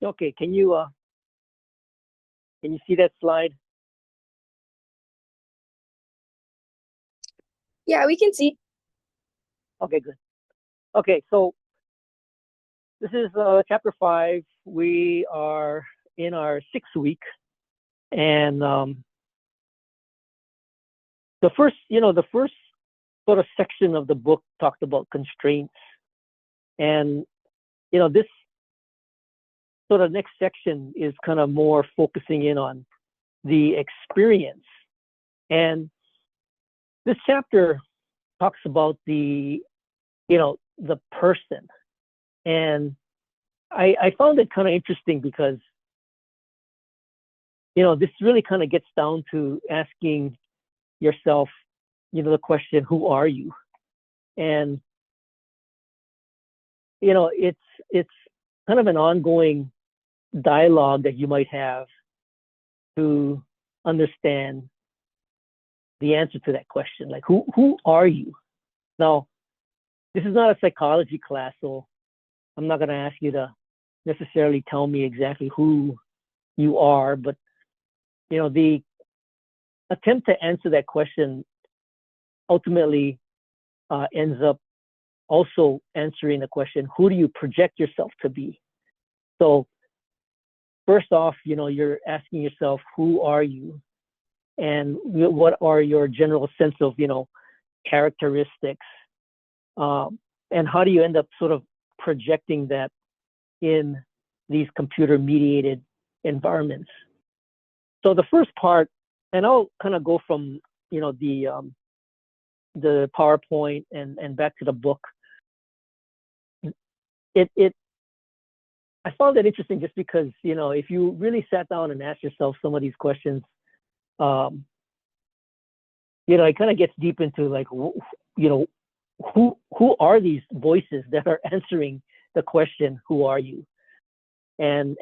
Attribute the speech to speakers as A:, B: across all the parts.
A: Okay, can you see that slide?
B: Yeah, we can see.
A: Okay, good. Okay, so this is chapter 5. We are in our 6th week, and the first sort of section of the book talked about constraints, and this sort of next section is kind of more focusing in on the experience. And this chapter talks about the person. And I found it kind of interesting because, this really kind of gets down to asking yourself, the question, who are you? And, it's kind of an ongoing dialogue that you might have to understand the answer to that question. Like, who are you? Now, this is not a psychology class, so I'm not going to ask you to necessarily tell me exactly who you are, but the attempt to answer that question ultimately ends up also answering the question, who do you project yourself to be? So first off, you're asking yourself, who are you? And what are your general sense of, characteristics? And how do you end up sort of projecting that in these computer mediated environments? So the first part, and I'll kind of go from, the PowerPoint and back to the book. I found that interesting just because, if you really sat down and asked yourself some of these questions, it kind of gets deep into like, who are these voices that are answering the question, who are you? And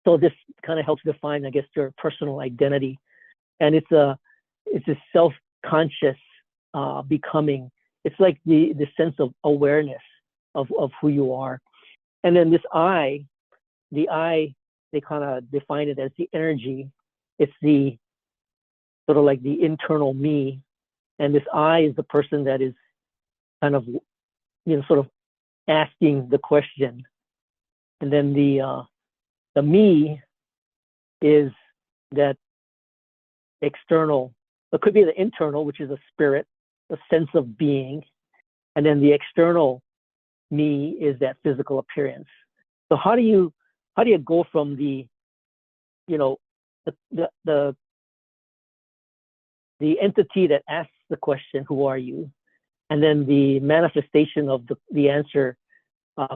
A: so this kind of helps define, I guess, your personal identity. And it's a self-conscious becoming. It's like the sense of awareness of who you are. And then the I, they kind of define it as the energy. It's the sort of like the internal me. And this I is the person that is kind of, sort of asking the question. And then the me is that external. It could be the internal, which is a spirit, a sense of being. And then the external me is that physical appearance. So how do you go from the entity that asks the question, who are you, and then the manifestation of the answer,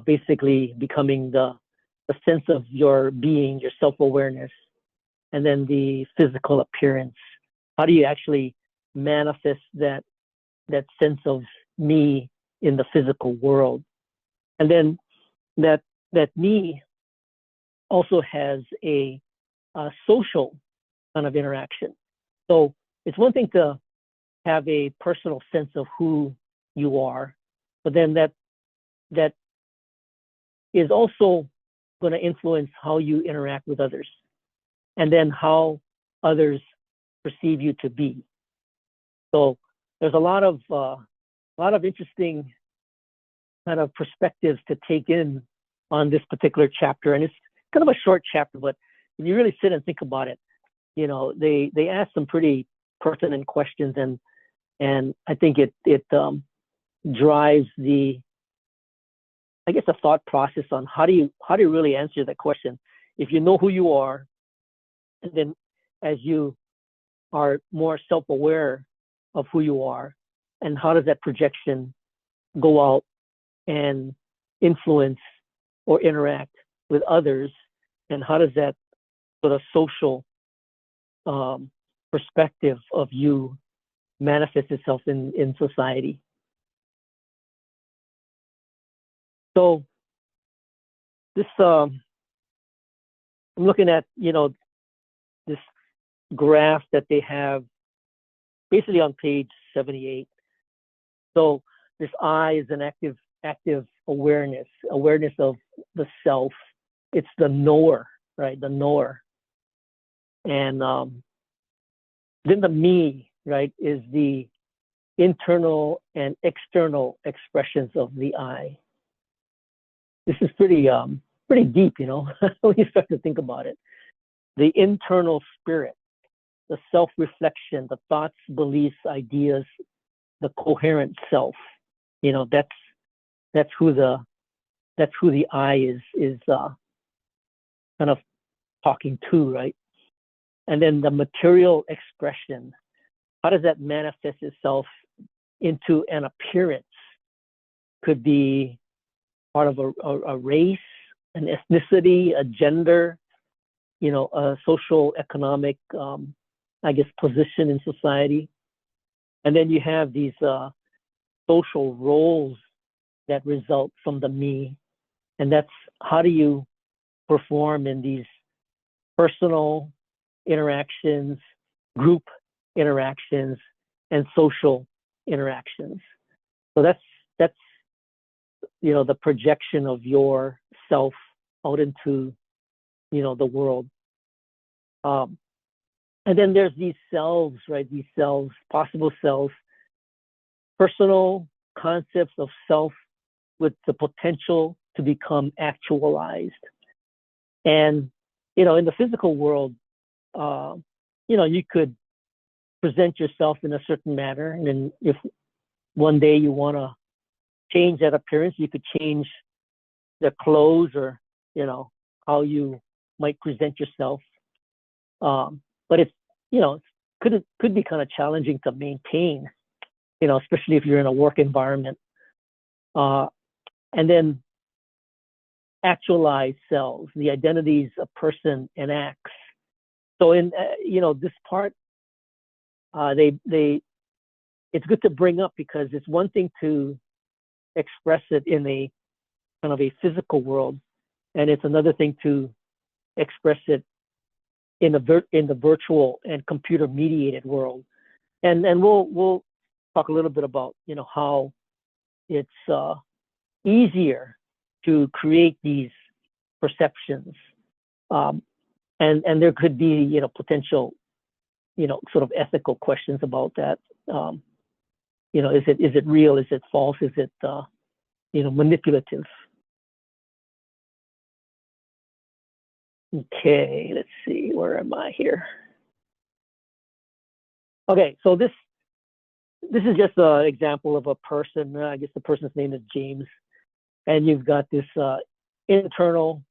A: basically becoming the sense of your being, your self-awareness, and then the physical appearance. How do you actually manifest that sense of me in the physical world? And then that me also has a social kind of interaction. So it's one thing to have a personal sense of who you are, but then that is also going to influence how you interact with others, and then how others perceive you to be. So there's a lot of interesting kind of perspectives to take in on this particular chapter, and it's kind of a short chapter, but when you really sit and think about it, they ask some pretty pertinent questions, and I think it drives the thought process on how do you really answer that question. If you know who you are, and then as you are more self-aware of who you are, and how does that projection go out and influence or interact with others, and how does that sort of social perspective of you manifest itself in society. So this, I'm looking at, this graph that they have basically on page 78. So this I is an active awareness of the self. it's the knower, right? The knower. And then the me, right, is the internal and external expressions of the I. This is pretty deep, you know, when you start to think about it. The internal spirit, the self-reflection, the thoughts, beliefs, ideas, the coherent self. You know, that's who the I is kind of talking to, right? And then the material expression. How does that manifest itself into an appearance? Could be part of a race, an ethnicity, a gender, you know, a social, economic, I guess, position in society. And then you have these social roles that result from the me. And that's how do you perform in these personal interactions, group interactions, and social interactions. So that's you know, the projection of your self out into, you know, the world. And then there's these selves, right? These selves, possible selves, personal concepts of self with the potential to become actualized. And, you know, in the physical world, you know, you could present yourself in a certain manner. And then if one day you want to change that appearance, you could change the clothes or, you know, how you might present yourself. But it's, you know, could be kind of challenging to maintain, you know, especially if you're in a work environment. And then actualized selves, the identities a person enacts. So in, you know, this part, it's good to bring up because it's one thing to express it in a kind of a physical world, and it's another thing to express it in the virtual and computer mediated world. And we'll talk a little bit about, you know, how it's easier to create these perceptions, and there could be, you know, potential, you know, sort of ethical questions about that. You know, is it real? Is it false? Is it you know, manipulative? Okay, let's see, where am I here? Okay, so this is just an example of a person. I guess the person's name is James, and you've got this internal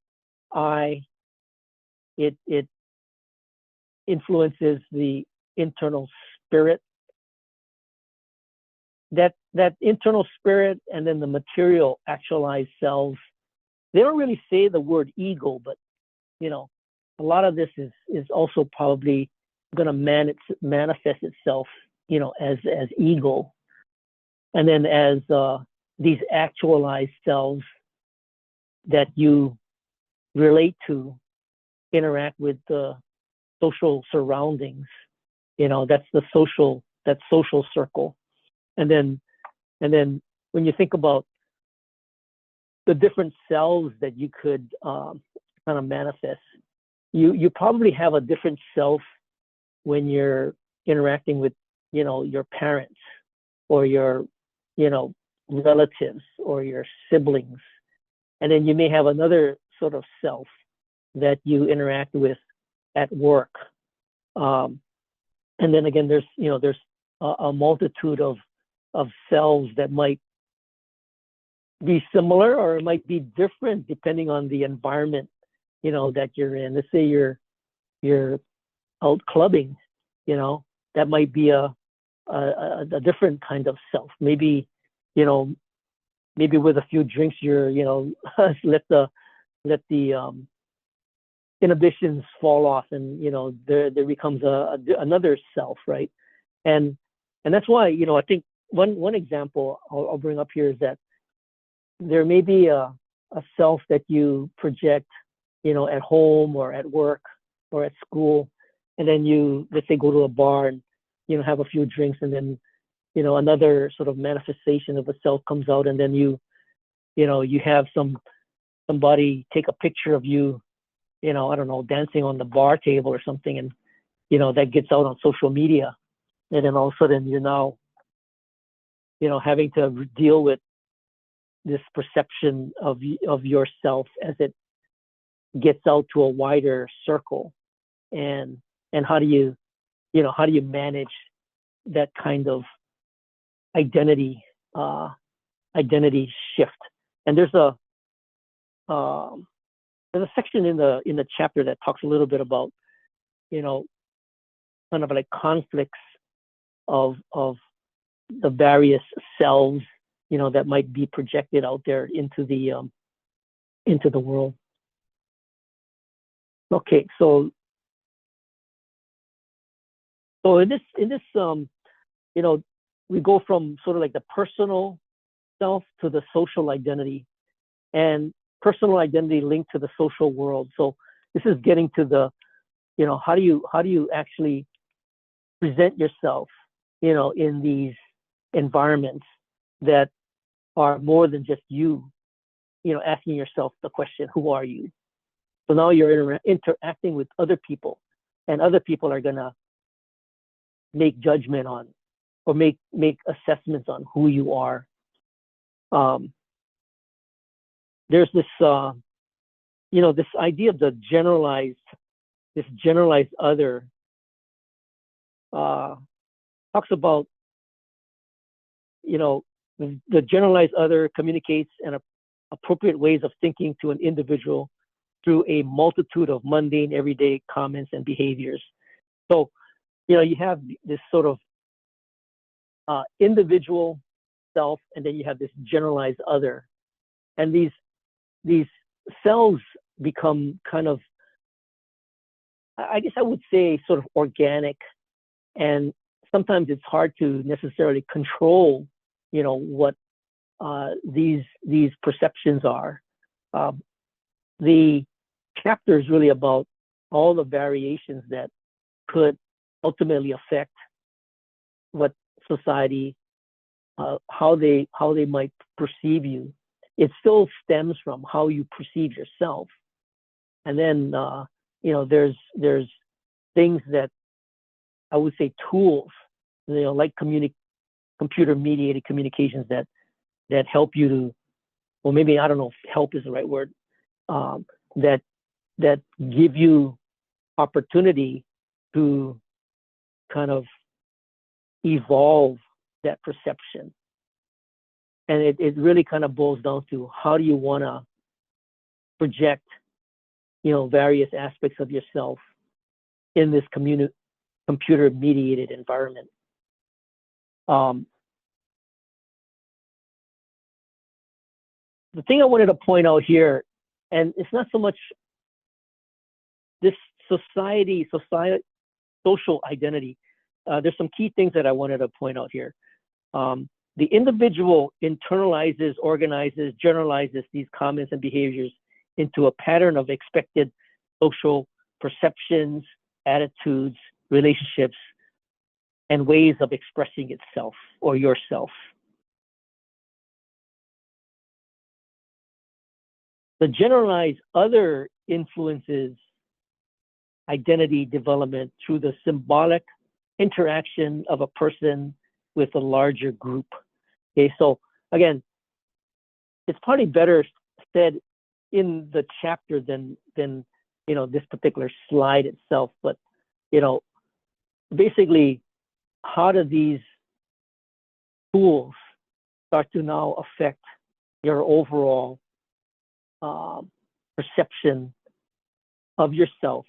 A: I. It influences the internal spirit. That internal spirit, and then the material actualized selves. They don't really say the word ego, but you know, a lot of this is also probably going to manifest itself, you know, as ego, and then as these actualized selves that you relate to, interact with the social surroundings. You know, that's the social circle. And then when you think about the different selves that you could kind of manifest, you probably have a different self when you're interacting with, you know, your parents or your, you know, relatives or your siblings. And then you may have another sort of self that you interact with at work. And then again, there's a multitude of selves that might be similar or it might be different depending on the environment, you know, that you're in. Let's say you're out clubbing, you know, that might be a different kind of self. Maybe, you know, maybe with a few drinks, you're, you know, let the inhibitions fall off, and you know, there becomes another self, right? And that's why, you know, I think one example I'll bring up here is that there may be a self that you project, you know, at home or at work or at school, and then you, let's say, go to a bar and, you know, have a few drinks, and then, you know, another sort of manifestation of a self comes out, and then you know, you have some somebody take a picture of you, I don't know, dancing on the bar table or something, and that gets out on social media, and then all of a sudden you're now having to deal with this perception of yourself as it gets out to a wider circle, and how do you manage that kind of identity shift? And there's a section in the chapter that talks a little bit about kind of like conflicts of the various selves that might be projected out there into the world. Okay, so in this we go from sort of like the personal self to the social identity, and personal identity linked to the social world. So this is getting to the how do you actually present yourself in these environments that are more than just you asking yourself the question, who are you? So now you're interacting with other people, and other people are gonna make judgment on or make assessments on who you are. There's this this idea of the generalized other. Talks about the generalized other communicates an appropriate ways of thinking to an individual through a multitude of mundane everyday comments and behaviors. So you have this sort of individual self, and then you have this generalized other, and these selves become kind of, I guess I would say, sort of organic, and sometimes it's hard to necessarily control what these perceptions are. The chapter is really about all the variations that could ultimately affect what society, how they might perceive you. It still stems from how you perceive yourself, and then there's things that I would say tools, like computer-mediated communications that help you to, well, maybe I don't know if help is the right word, that give you opportunity to kind of evolve that perception. And it really kind of boils down to how do you want to project, various aspects of yourself in this computer-mediated environment. The thing I wanted to point out here, and it's not so much this social identity. There's some key things that I wanted to point out here. The individual internalizes, organizes, generalizes these comments and behaviors into a pattern of expected social perceptions, attitudes, relationships, and ways of expressing itself or yourself. The generalized other influences identity development through the symbolic interaction of a person with a larger group. Okay, so again, it's probably better said in the chapter than this particular slide itself. But basically, how do these tools start to now affect your overall perception of yourself,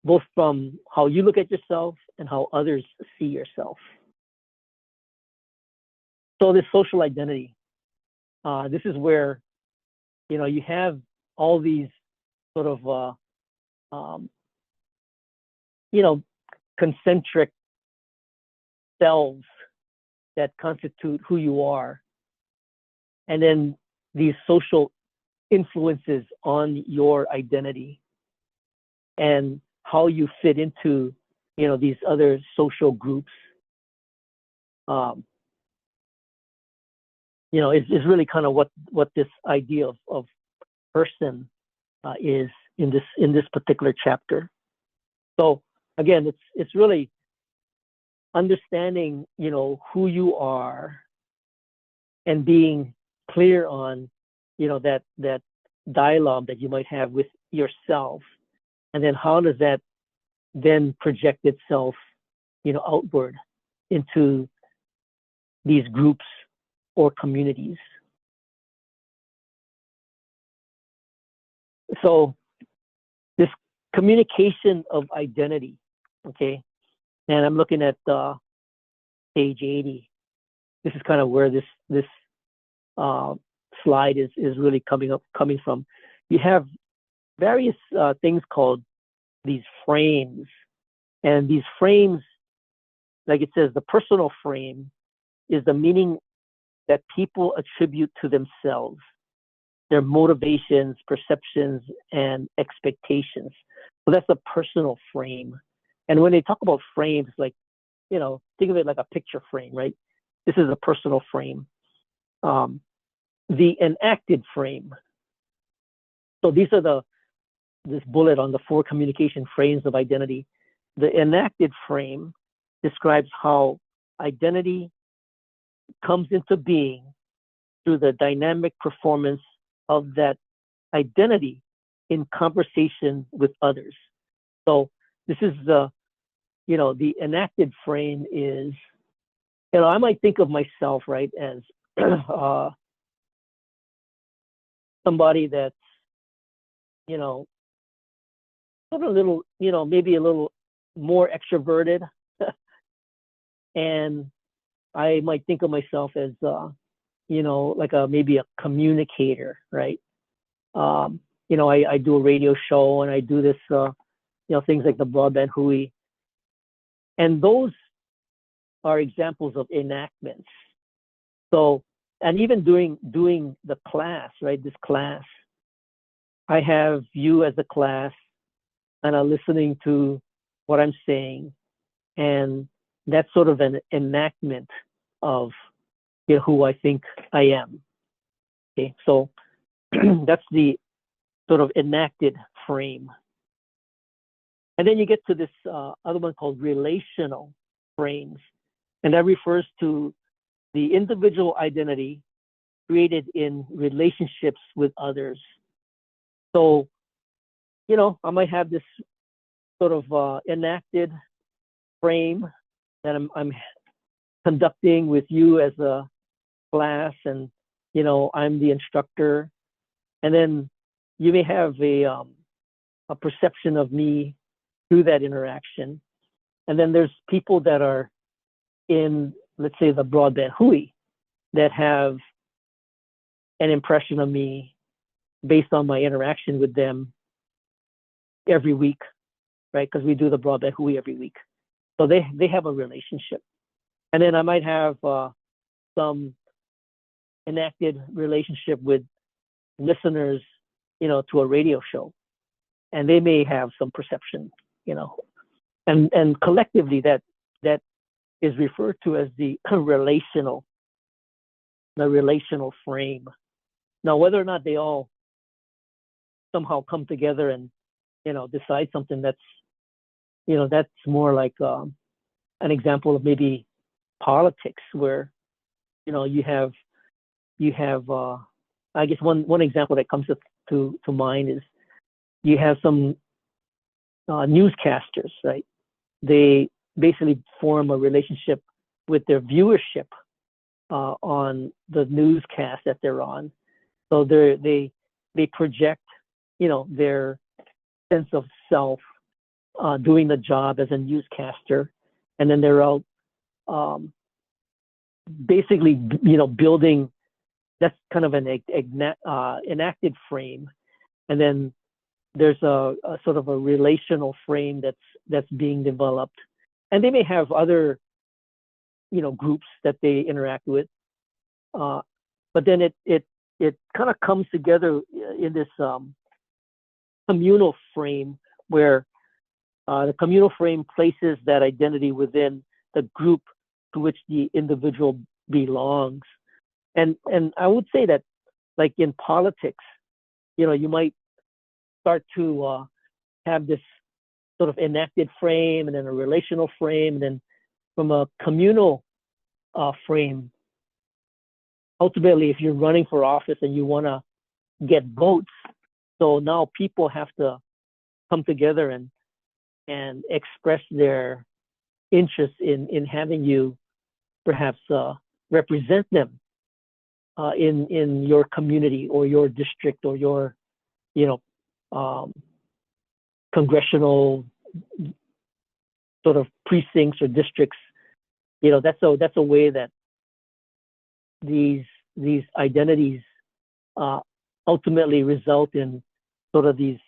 A: both from how you look at yourself and how others see yourself? So this social identity, this is where you have all these sort of concentric selves that constitute who you are, and then these social influences on your identity and how you fit into these other social groups. Is really kind of what this idea of person is in this particular chapter. So again, it's really understanding, who you are and being clear on, that dialogue that you might have with yourself, and then how does that then project itself, outward into these groups or communities. So this communication of identity, okay, and I'm looking at page 80. This is kind of where this slide is really coming from. You have various things called these frames, and these frames, like it says, the personal frame is the meaning that people attribute to themselves, their motivations, perceptions, and expectations. So that's the personal frame. And when they talk about frames, like, think of it like a picture frame, right? This is a personal frame. The enacted frame. So these are this bullet on the 4 communication frames of identity. The enacted frame describes how identity comes into being through the dynamic performance of that identity in conversation with others. So this is the enacted frame is, I might think of myself, right, as somebody that's, sort of a little, maybe a little more extroverted. And I might think of myself as, like maybe a communicator, right? I do a radio show and I do this, things like the broadband hui. And those are examples of enactments. So, and even doing the class, right? This class, I have you as a class and are listening to what I'm saying, and that's sort of an enactment of who I think I am. Okay, so that's the sort of enacted frame. And then you get to this other one called relational frames, and that refers to the individual identity created in relationships with others. So, I might have this sort of enacted frame that I'm conducting with you as a class, and I'm the instructor, and then you may have a perception of me through that interaction, and then there's people that are in, let's say, the broadband hui that have an impression of me based on my interaction with them every week, right? Because we do the broadband hui every week, so they have a relationship. And then I might have some enacted relationship with listeners, to a radio show, and they may have some perception, and collectively that is referred to as the relational frame. Now, whether or not they all somehow come together and decide something, that's more like an example of maybe politics, where you have I guess one example that comes to mind is you have some newscasters, right? They basically form a relationship with their viewership on the newscast that they're on. So they project their sense of self doing the job as a newscaster, and then they're out basically building. That's kind of an enacted frame, and then there's a sort of a relational frame that's being developed, and they may have other groups that they interact with, but then it kind of comes together in this communal frame, where the communal frame places that identity within the group to which the individual belongs. And I would say that, like in politics, you might start to have this sort of enacted frame, and then a relational frame, and then from a communal frame. Ultimately, if you're running for office and you want to get votes, so now people have to come together and express their interest in having you perhaps represent them in your community or your district or your you know congressional sort of precincts or districts. That's a way that these identities uh, ultimately result in sort of these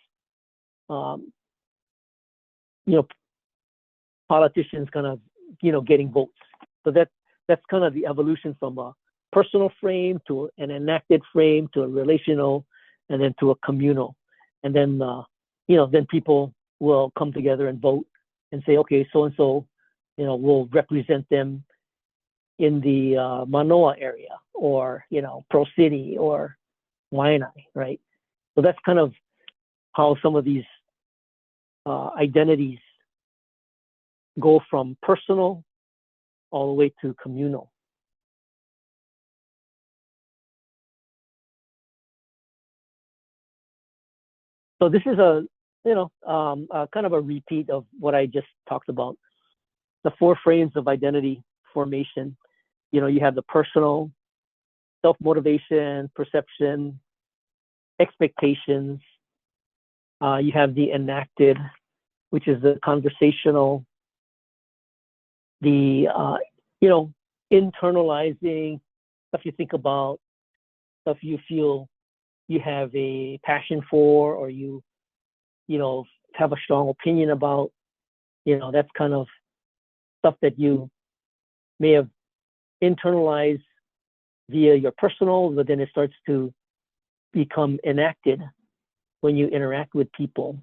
A: um, you know politicians kind of getting votes. So that's kind of the evolution from a personal frame to an enacted frame to a relational, and then to a communal, and then then people will come together and vote and say, okay, so and so, will represent them in the Manoa area, or Pro City or Waianae, right? So that's kind of how some of these identities go from personal all the way to communal. So this is kind of a repeat of what I just talked about. The four frames of identity formation. You have the personal, self-motivation, perception, expectations. You have the enacted, which is the conversational, the internalizing, stuff you think about, stuff you feel you have a passion for, or have a strong opinion about. That's kind of stuff that you may have internalized via your personal, but then it starts to become enacted when you interact with people.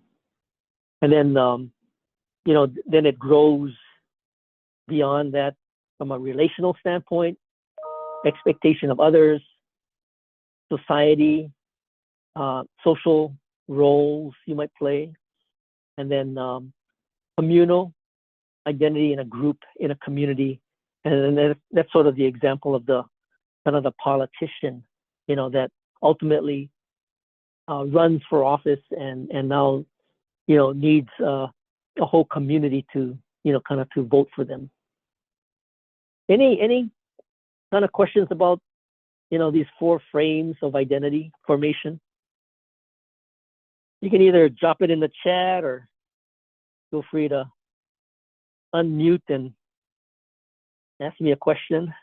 A: And then then it grows beyond that from a relational standpoint, expectation of others, society, social roles you might play, and then communal identity in a group, in a community. And then that's sort of the example of the kind of the politician, that ultimately runs for office and now needs a whole community to kind of to vote for them. Any kind of questions about these four frames of identity formation? You can either drop it in the chat or feel free to unmute and ask me a question.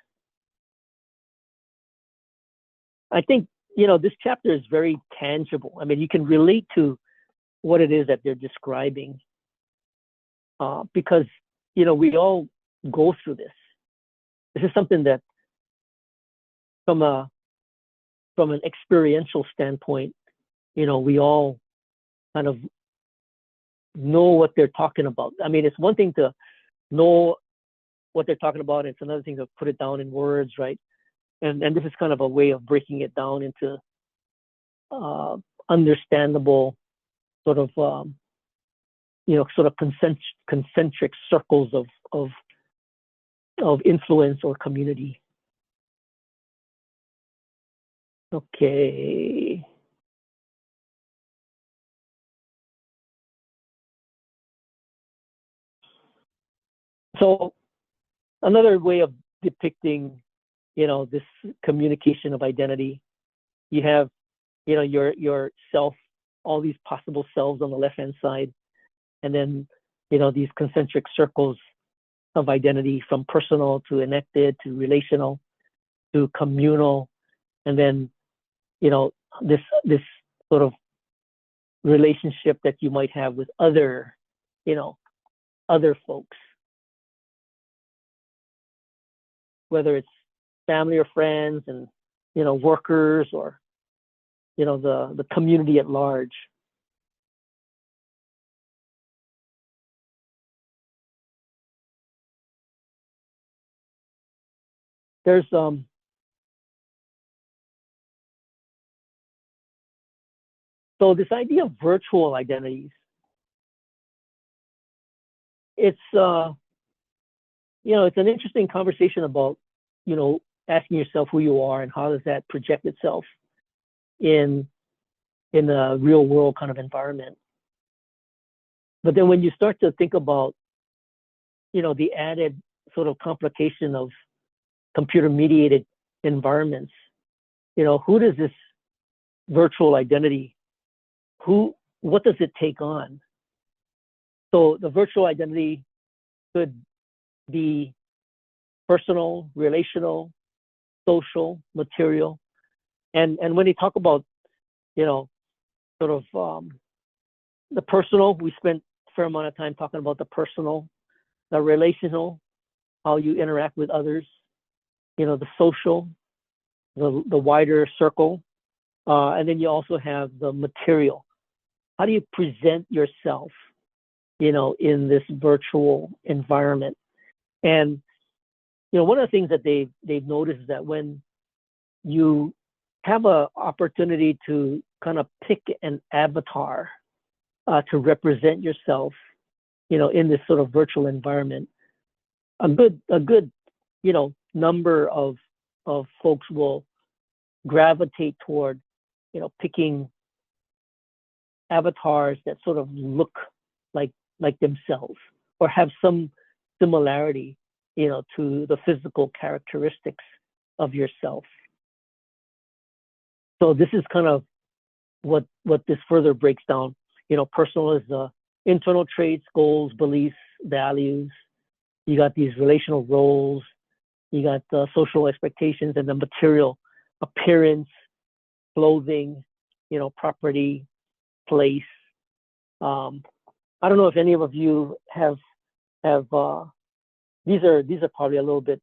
A: I think this chapter is very tangible. I mean, you can relate to what it is that they're describing, because we all go through this. This is something that from an experiential standpoint, we all kind of know what they're talking about. I mean, it's one thing to know what they're talking about. It's another thing to put it down in words, right? And this is kind of a way of breaking it down into understandable sort of sort of concentric circles of influence or community. Okay. So another way of depicting, this communication of identity, you have, your self, all these possible selves on the left-hand side, and then, these concentric circles of identity from personal to enacted to relational to communal, and then, this sort of relationship that you might have with other folks, whether it's family or friends, and workers, or the community at large. There's So this idea of virtual identities, it's it's an interesting conversation about, asking yourself who you are and how does that project itself in a real world kind of environment. But then when you start to think about, the added sort of complication of computer mediated environments, who does this virtual identity, what does it take on? So the virtual identity could be personal, relational, social, material. And when you talk about, sort of the personal, we spent a fair amount of time talking about the personal, the relational, how you interact with others, the social, the wider circle. And then you also have the material. How do you present yourself, in this virtual environment? And, one of the things that they've noticed is that when you have an opportunity to kind of pick an avatar to represent yourself, in this sort of virtual environment, a good, number of folks will gravitate toward, picking avatars that sort of look like themselves or have some similarity, to the physical characteristics of yourself. So this is kind of what this further breaks down. Personal is the internal traits, goals, beliefs, values. You got these relational roles. You got the social expectations, and the material, appearance, clothing, property, place. I don't know if any of you have these are probably a little bit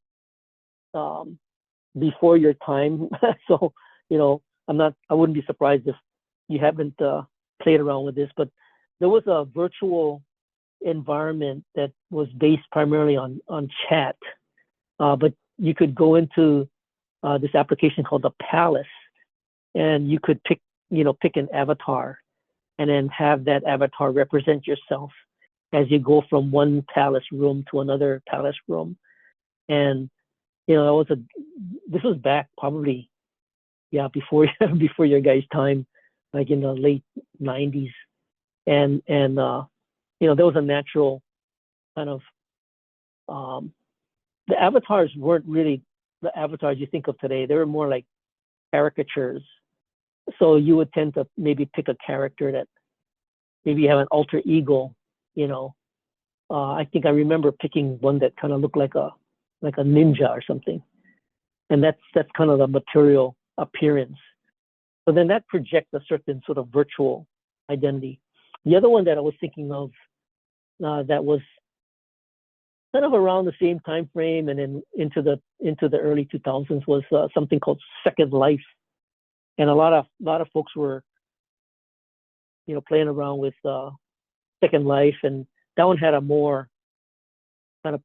A: before your time. So, I wouldn't be surprised if you haven't played around with this, but there was a virtual environment that was based primarily on chat. But you could go into this application called the Palace, and you could pick an avatar, and then have that avatar represent yourself as you go from one palace room to another palace room. And this was back probably, before before your guys' time, like in the late 90s. And there was a natural kind of the avatars weren't really the avatars you think of today. They were more like caricatures. So you would tend to maybe pick a character that maybe you have an alter ego, I think I remember picking one that kind of looked like a ninja or something. And that's kind of the material appearance. So then that projects a certain sort of virtual identity. The other one that I was thinking of that was kind of around the same time frame and then into the early 2000s was something called Second Life. And a lot of folks were playing around with Second Life, and that one had a more kind of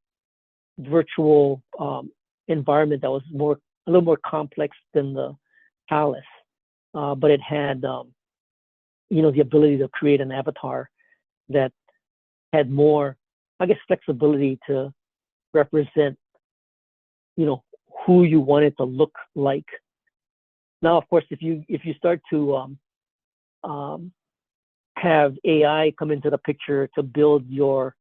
A: virtual environment that was a little more complex than the Palace, but it had the ability to create an avatar that had more, I guess, flexibility to represent who you wanted to look like. Now, of course, if you start to have AI come into the picture to build your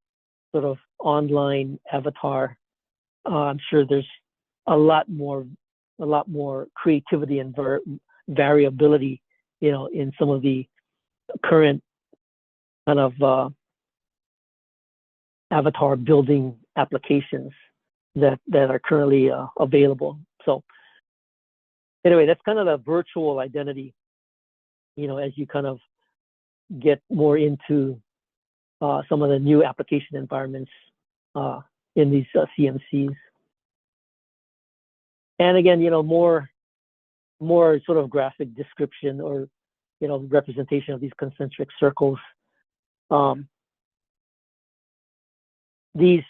A: sort of online avatar, I'm sure there's a lot more creativity and variability, in some of the current kind of avatar building applications that are currently available. So anyway, that's kind of the virtual identity, as you kind of get more into some of the new application environments in these CMCs. And again, more sort of graphic description or, representation of these concentric circles. These,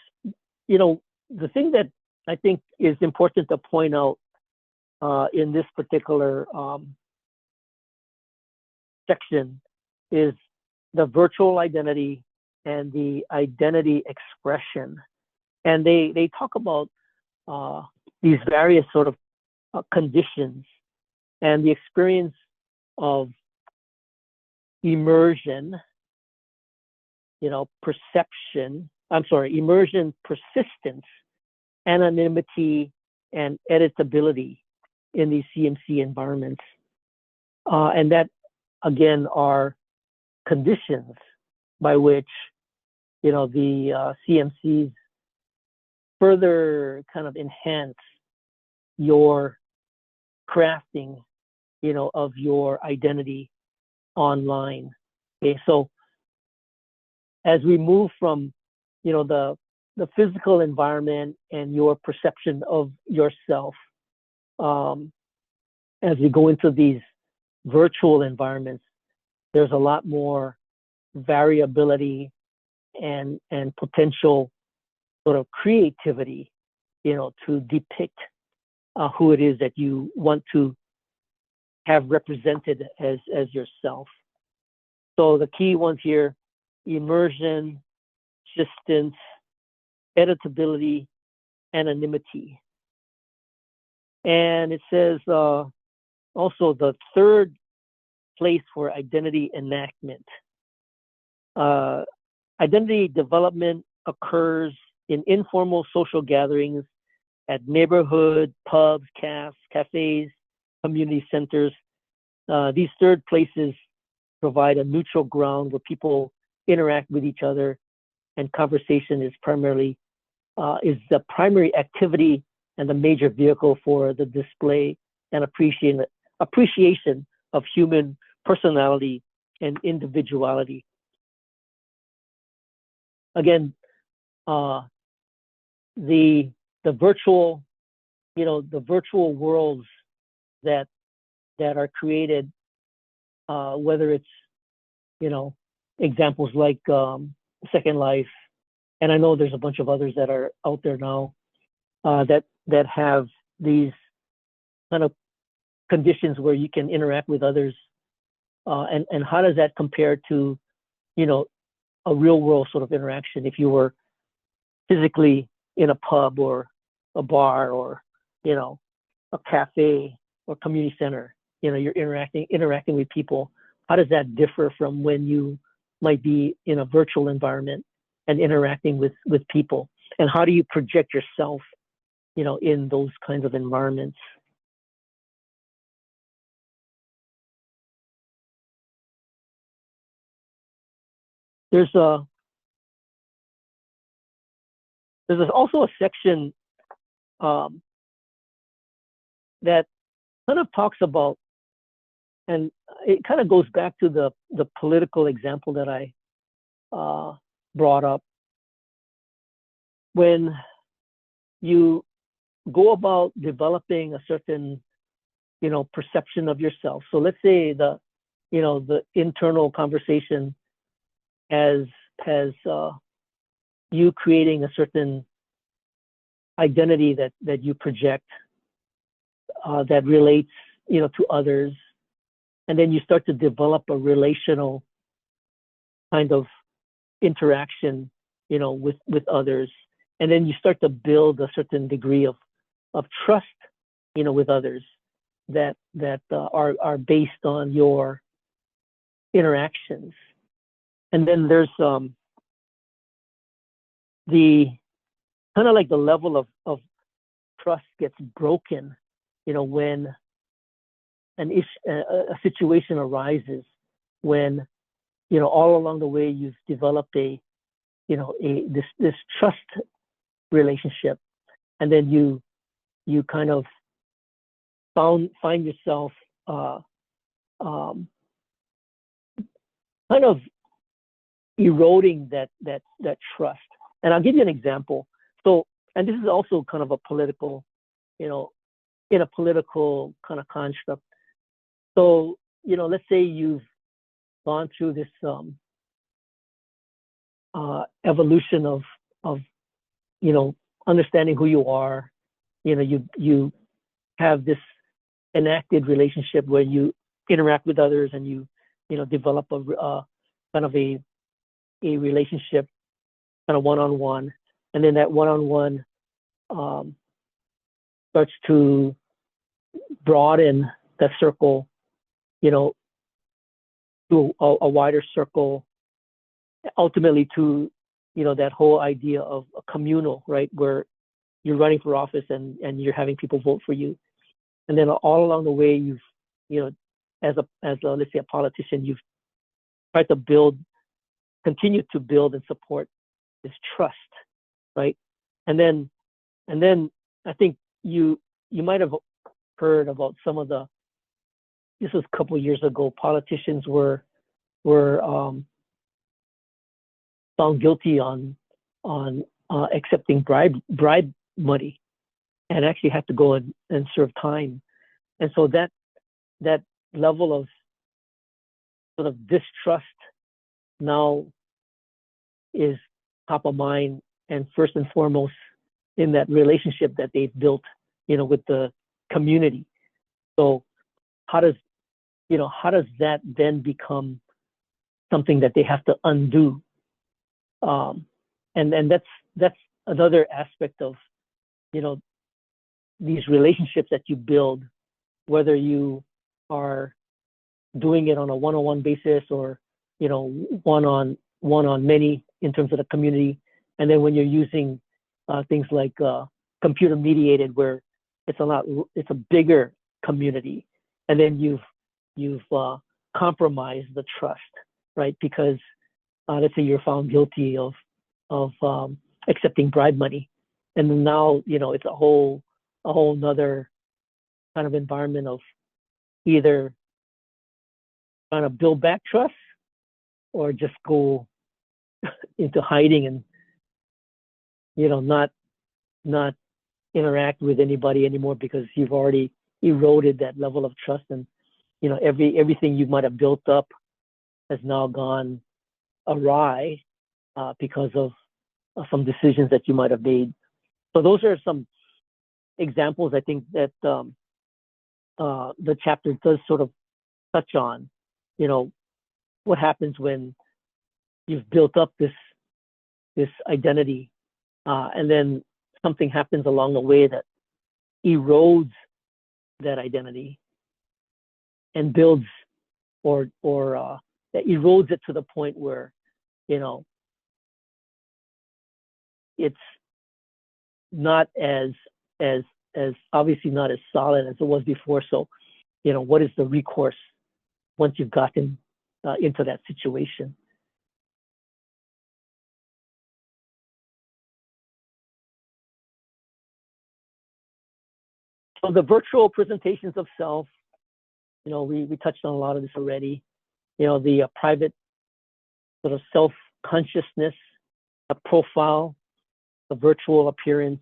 A: the thing that I think is important to point out in this particular section is the virtual identity and the identity expression. And they talk about these various sort of conditions and the experience of immersion, immersion, persistence, anonymity, and editability in these CMC environments. And that, again, are conditions by which, the CMCs further kind of enhance your crafting, of your identity online. Okay, so as we move from, the physical environment and your perception of yourself, as we go into these virtual environments, there's a lot more variability and potential sort of creativity, to depict who it is that you want to have represented as yourself. So the key ones here: immersion, persistence, editability, anonymity. And it says also the third place for identity enactment. Identity development occurs in informal social gatherings at neighborhood, pubs, cafes, community centers. These third places provide a neutral ground where people interact with each other, and conversation is the primary activity and the major vehicle for the display and appreciation of human personality and individuality. Again, the virtual, the virtual worlds that are created, whether it's, examples like Second Life, and I know there's a bunch of others that are out there now that have these kind of conditions where you can interact with others, and how does that compare to, a real world sort of interaction if you were physically in a pub or a bar or, a cafe or community center? You're interacting with people. How does that differ from when you might be in a virtual environment and interacting with people? And how do you project yourself, in those kinds of environments? There's also a section that kind of talks about, and it kind of goes back to the political example that I brought up. When you go about developing a certain, perception of yourself. So let's say the internal conversation has you creating a certain identity that you project that relates, to others, and then you start to develop a relational kind of interaction, with others, and then you start to build a certain degree of trust, with others that are based on your interactions. And then there's the kind of like the level of trust gets broken, when a situation arises, when, all along the way you've developed this trust relationship, and then you kind of find yourself kind of eroding that trust. And I'll give you an example. So, and this is also kind of a political, in a political kind of construct. So, let's say you've gone through this evolution of understanding who you are. You have this enacted relationship where you interact with others, and you develop a kind of a relationship, kind of one-on-one, and then that one-on-one starts to broaden that circle, to a wider circle, ultimately to, that whole idea of a communal, right, where you're running for office and you're having people vote for you. And then all along the way, you've, as a let's say a politician, you've tried to continue to build and support this trust, right? And then I think you might have heard about some of this was a couple of years ago, politicians were found guilty on accepting bribe money, and actually had to go and serve time. And so that level of sort of distrust now is top of mind, and first and foremost in that relationship that they've built, with the community. So how does that then become something that they have to undo? And that's another aspect of, these relationships that you build, whether you are doing it on a one-on-one basis or, one on many in terms of the community. And then when you're using things like computer mediated, where it's a bigger community, and then you've compromised the trust, right? Because let's say you're found guilty of accepting bribe money, and then now it's a whole nother kind of environment of either trying to build back trust or just go into hiding and not interact with anybody anymore, because you've already eroded that level of trust, and everything you might have built up has now gone awry because of some decisions that you might have made. So those are some examples I think that the chapter does sort of touch on. What happens when you've built up this identity, and then something happens along the way that erodes that identity and builds or that erodes it to the point where it's not as obviously not as solid as it was before. So what is the recourse once you've gotten into that situation? So the virtual presentations of self, we touched on a lot of this already. The private sort of self-consciousness, a profile, the virtual appearance,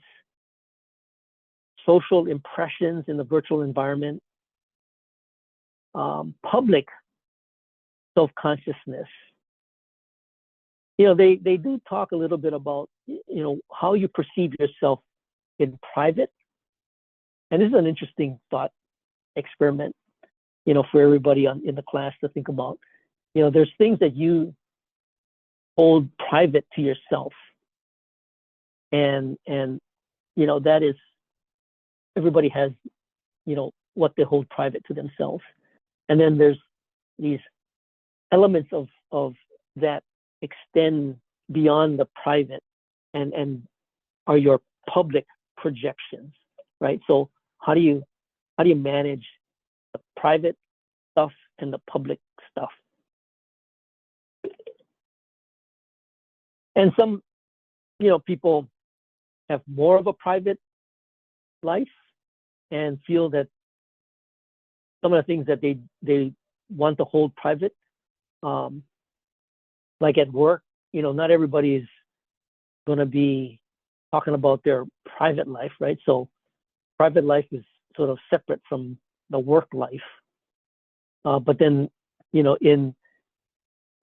A: social impressions in the virtual environment, public self-consciousness. They do talk a little bit about, how you perceive yourself in private. And this is an interesting thought experiment, for everybody in the class to think about. There's things that you hold private to yourself. And that is, everybody has, what they hold private to themselves. And then there's these elements of that extend beyond the private and are your public projections, right? So how do you manage the private stuff and the public stuff? And some, people have more of a private life and feel that some of the things that they want to hold private, like at work, not everybody is going to be talking about their private life, right? So private life is sort of separate from the work life. But then,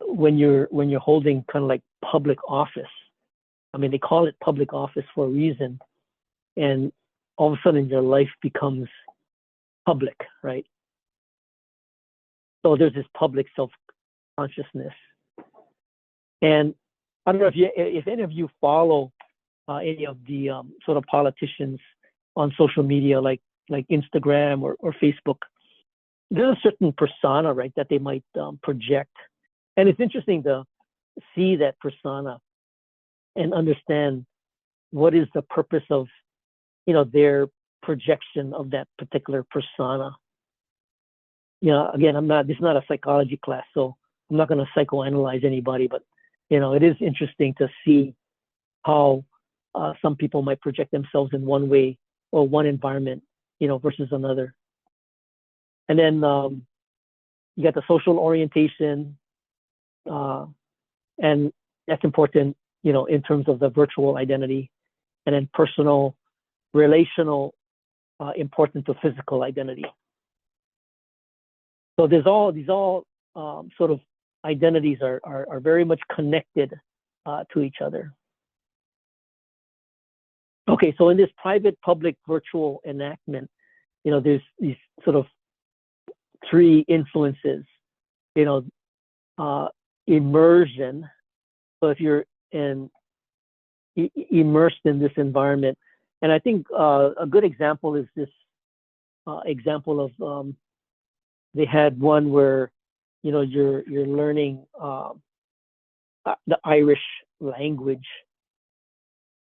A: when you're holding kind of like public office, I mean, they call it public office for a reason, and all of a sudden your life becomes public, right? So there's this public self-consciousness. And I don't know if any of you follow any of the sort of politicians on social media, like Instagram or Facebook. There's a certain persona, right, that they might project, and it's interesting to see that persona and understand what is the purpose of their projection of that particular persona. Again, this is not a psychology class, so I'm not going to psychoanalyze anybody, but it is interesting to see how some people might project themselves in one way or one environment, versus another. And then you got the social orientation, and that's important, in terms of the virtual identity, and then personal, relational, important to physical identity. So these all sort of identities are very much connected to each other. Okay, so in this private, public, virtual enactment, there's these sort of three influences. Immersion. So if you're immersed in this environment, and I think a good example is this example of they had one where you're learning the Irish language,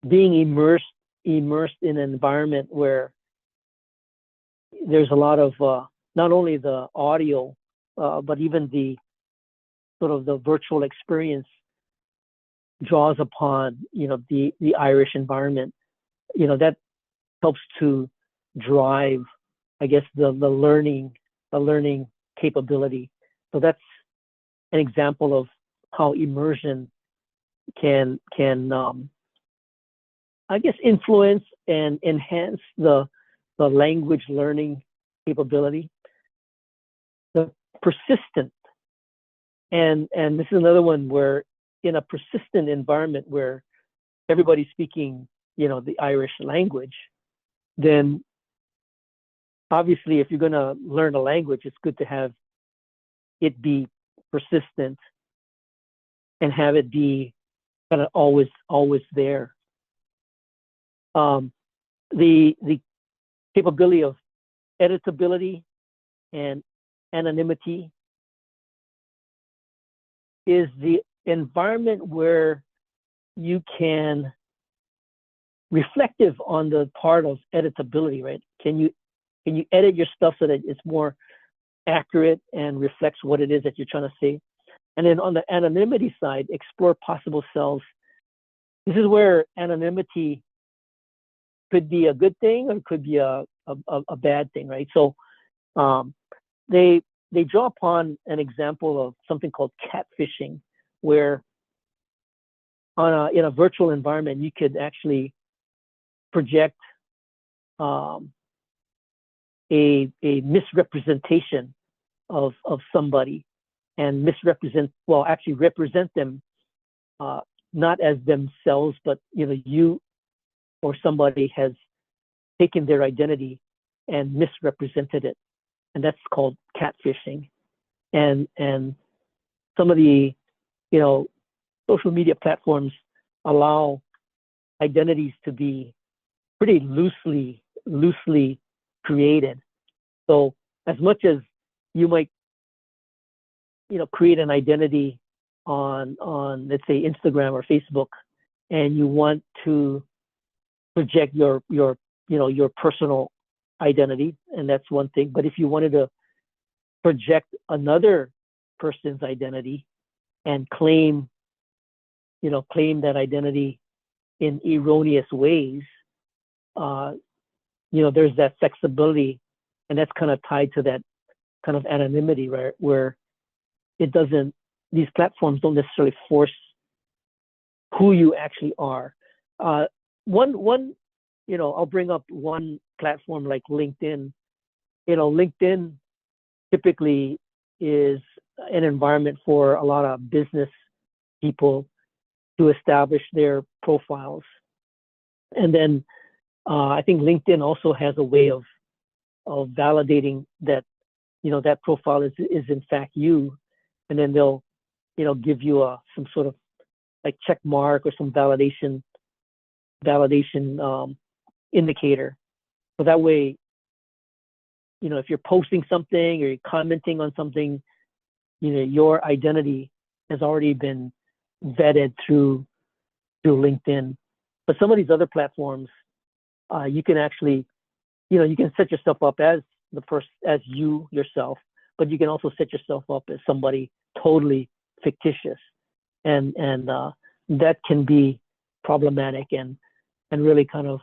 A: being immersed in an environment where there's a lot of not only the audio but even the sort of the virtual experience draws upon the Irish environment. That helps to drive, I guess, the learning capability. So that's an example of how immersion can I guess influence and enhance the language learning capability. The persistent, and this is another one where in a persistent environment where everybody's speaking the Irish language, then obviously if you're going to learn a language, it's good to have it be persistent and have it be kind of always there. The capability of editability and anonymity is the environment where you can reflective on the part of editability, right? Can you edit your stuff so that it's more accurate and reflects what it is that you're trying to say? And then on the anonymity side, explore possible selves. This is where anonymity could be a good thing or could be a bad thing, right? So they draw upon an example of something called catfishing, where in a virtual environment you could actually project a misrepresentation of somebody and represent them not as themselves, but you or somebody has taken their identity and misrepresented it, and that's called catfishing. And some of the social media platforms allow identities to be pretty loosely created. So as much as you might create an identity on let's say Instagram or Facebook, and you want to project your personal identity, and that's one thing. But if you wanted to project another person's identity and claim that identity in erroneous ways, there's that flexibility, and that's kind of tied to that kind of anonymity, right? Where these platforms don't necessarily force who you actually are. I'll bring up one platform like LinkedIn. LinkedIn typically is an environment for a lot of business people to establish their profiles. And then I think LinkedIn also has a way of validating that, that profile is in fact you. And then they'll, give you some sort of like check mark or some validation indicator. So that way, if you're posting something or you're commenting on something, your identity has already been vetted through LinkedIn. But some of these other platforms, you can actually, you can set yourself up as as you yourself, but you can also set yourself up as somebody totally fictitious, and that can be problematic and really kind of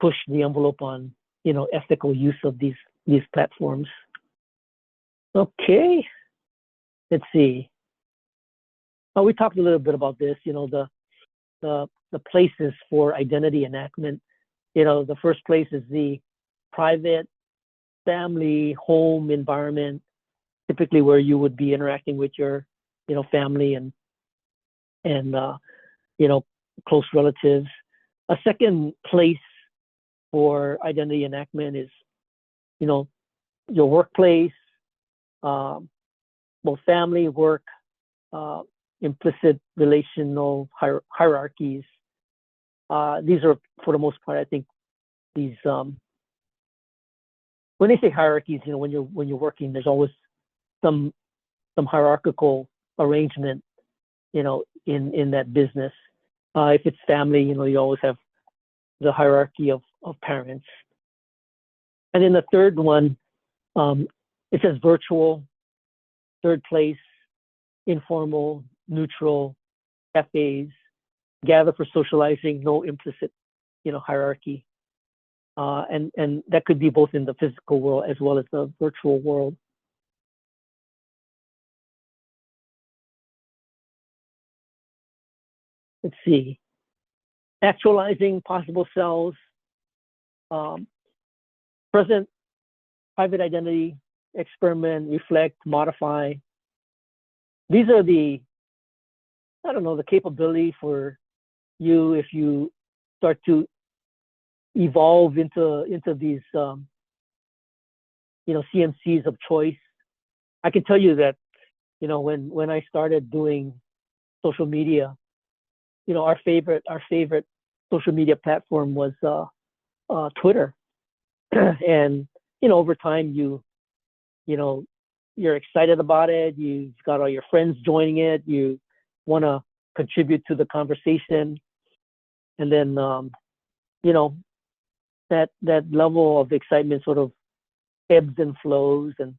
A: push the envelope on ethical use of these platforms. Okay, let's see. Oh, we talked a little bit about this. The places for identity enactment. The first place is the private family home environment, typically where you would be interacting with your family and close relatives. A second place for identity enactment is your workplace, both family, work, implicit relational hierarchies. These are, for the most part, I think these when they say hierarchies, when you're working, there's always some hierarchical arrangement, in that business. If it's family, you always have the hierarchy of parents. And then the third one, it says virtual, third place, informal, neutral, FAs, gather for socializing, no implicit, hierarchy. And that could be both in the physical world as well as the virtual world. Let's see. Actualizing possible selves, present private identity, experiment, reflect, modify. These are the capability for you if you start to evolve into these CMCs of choice. I can tell you that when I started doing social media, our favorite social media platform was Twitter. And over time you're excited about it, you've got all your friends joining it, you want to contribute to the conversation, and then that level of excitement sort of ebbs and flows. And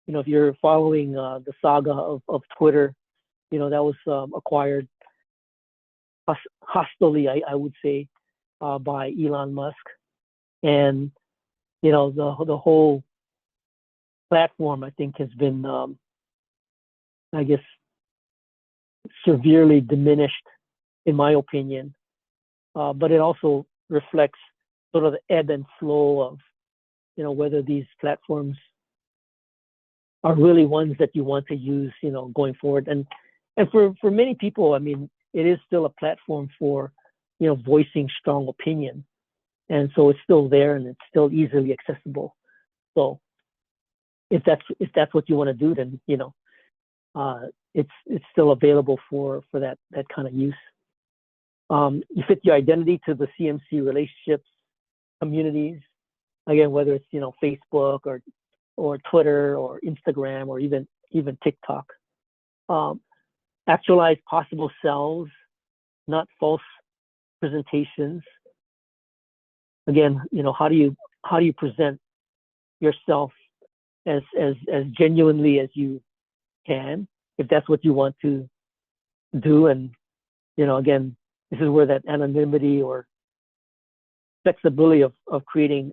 A: if you're following the saga of Twitter, that was acquired hostilely, I would say, by Elon Musk. And the whole platform, I think, has been I guess severely diminished, in my opinion. But it also reflects sort of the ebb and flow of whether these platforms are really ones that you want to use going forward. And for many people, I mean, it is still a platform for voicing strong opinion, and so it's still there and it's still easily accessible. So if that's what you want to do, then it's still available for that kind of use. You fit your identity to the CMC relationships, communities, again, whether it's Facebook or Twitter or Instagram or even TikTok. Actualize possible selves, not false presentations. Again, how do you present yourself as genuinely as you can, if that's what you want to do. And again, this is where that anonymity or flexibility of creating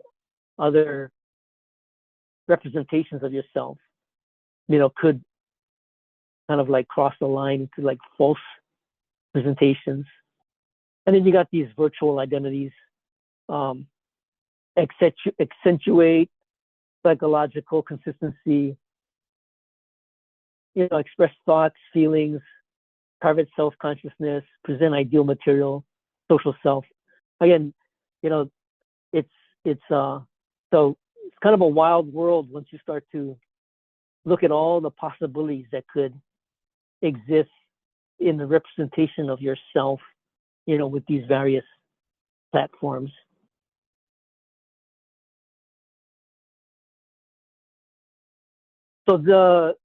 A: other representations of yourself could kind of like cross the line into like false presentations. And then you got these virtual identities, accentuate psychological consistency, express thoughts, feelings, private self-consciousness, present ideal material, social self. Again, it's so it's kind of a wild world once you start to look at all the possibilities that could exist in the representation of yourself, with these various platforms. So the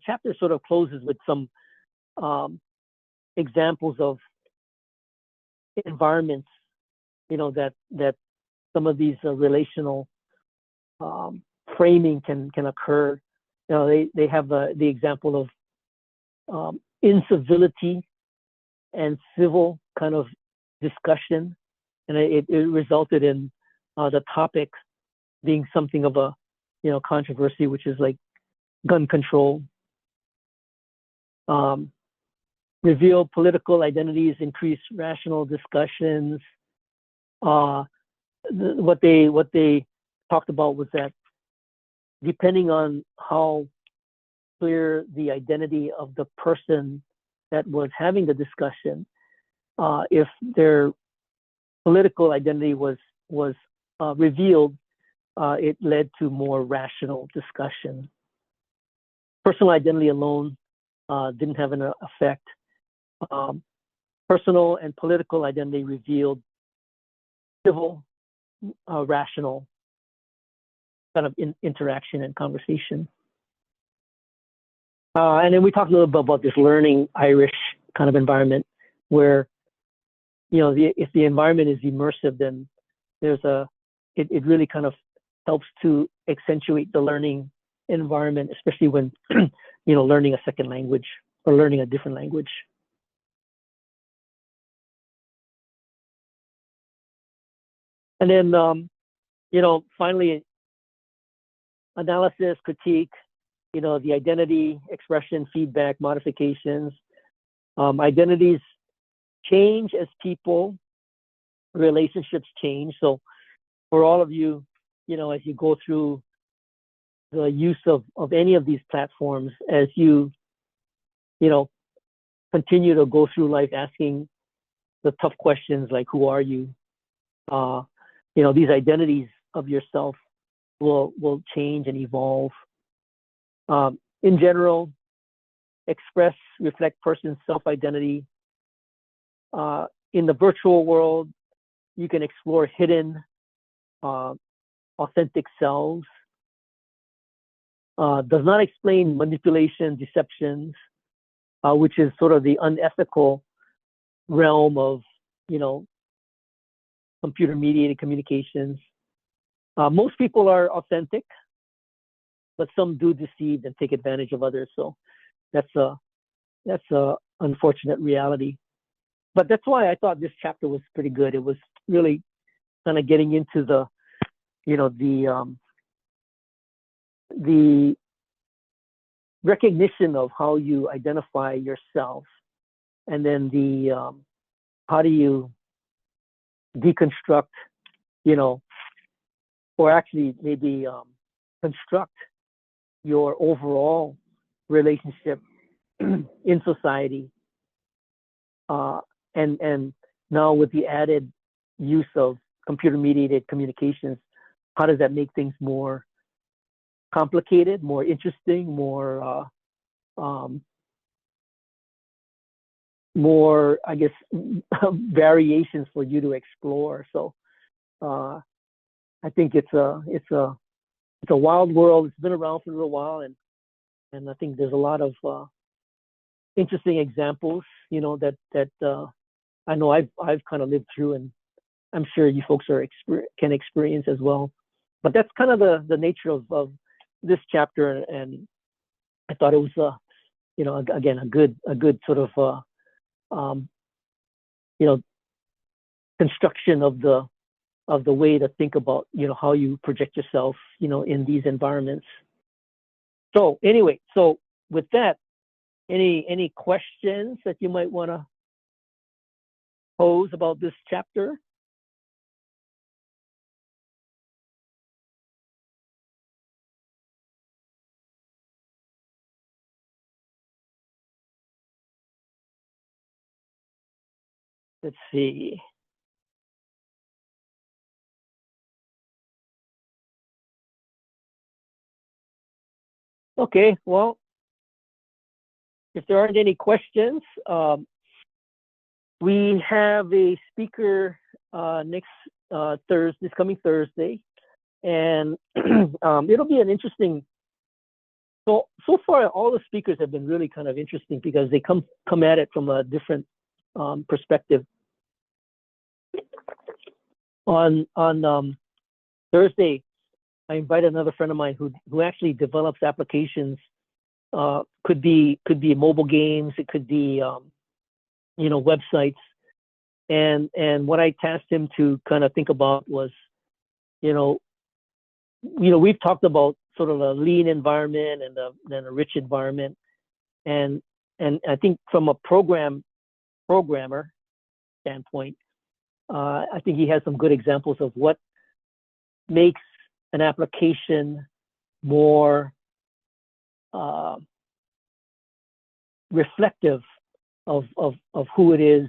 A: chapter sort of closes with some examples of environments, that some of these relational framing can occur. They have the example of incivility and civil kind of discussion, and it resulted in the topic being something of a controversy, which is like gun control. Reveal political identities, increase rational discussions. What they talked about was that depending on how clear the identity of the person that was having the discussion, if their political identity was revealed, it led to more rational discussion. Personal identity alone didn't have an effect. Personal and political identity revealed civil, rational kind of interaction and conversation. And then we talked a little bit about this learning Irish kind of environment where, if the environment is immersive, then it really kind of helps to accentuate the learning environment, especially when, learning a second language or learning a different language. And then, finally, analysis, critique, the identity, expression, feedback, modifications. Identities change as people, relationships change. So for all of you, as you go through the use of any of these platforms, as you, continue to go through life asking the tough questions like, who are you? These identities of yourself will change and evolve. In general, express, reflect person's self-identity. In the virtual world, you can explore hidden, authentic selves. Does not explain manipulation, deceptions, which is sort of the unethical realm of, computer-mediated communications. Most people are authentic, but some do deceive and take advantage of others. So that's a unfortunate reality. But that's why I thought this chapter was pretty good. It was really kind of getting into the recognition of how you identify yourself, and then how do you deconstruct, or actually maybe construct your overall relationship in society. And now with the added use of computer-mediated communications, how does that make things more complicated, more interesting, more, I guess, variations for you to explore. So I think it's a wild world. It's been around for a little while, and I think there's a lot of interesting examples, that I know I've kind of lived through, and I'm sure you folks can experience as well. But that's kind of the nature of this chapter, and I thought it was again a good sort of construction of the way to think about how you project yourself in these environments. So anyway, so with that, any questions that you might want to pose about this chapter? Let's see. Okay, well, if there aren't any questions, we have a speaker this coming Thursday, and it'll be an interesting. So far, all the speakers have been really kind of interesting because they come at it from a different perspective. On Thursday, I invited another friend of mine who actually develops applications. Could be mobile games. It could be websites. And what I tasked him to kind of think about was, we've talked about sort of a lean environment and a rich environment, and I think from a programmer standpoint, I think he has some good examples of what makes an application more reflective of who it is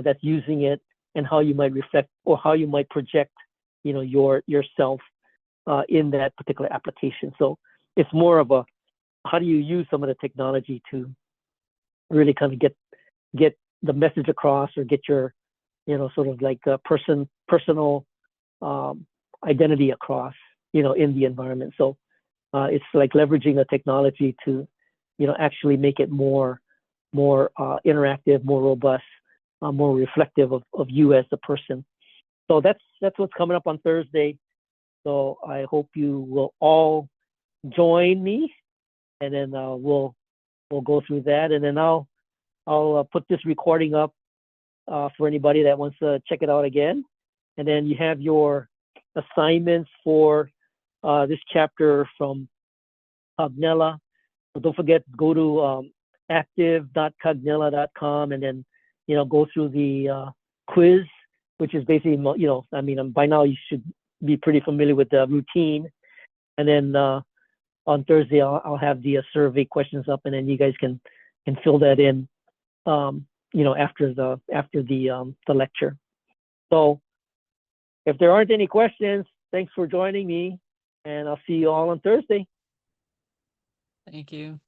A: that's using it, and how you might reflect or how you might project, yourself in that particular application. So it's more of a, how do you use some of the technology to really kind of get the message across, or get your, sort of like a personal identity across, in the environment. So it's like leveraging the technology to, actually make it more interactive, more robust, more reflective of you as a person. So that's what's coming up on Thursday. So I hope you will all join me, and then we'll go through that, and then I'll put this recording up for anybody that wants to check it out again. And then you have your assignments for this chapter from Cognella. So don't forget, go to active.cognella.com, and then go through the quiz, which is basically, by now you should be pretty familiar with the routine. And then on Thursday I'll have the survey questions up, and then you guys can fill that in, after the lecture. So if there aren't any questions, thanks for joining me, and I'll see you all on Thursday.
B: Thank you.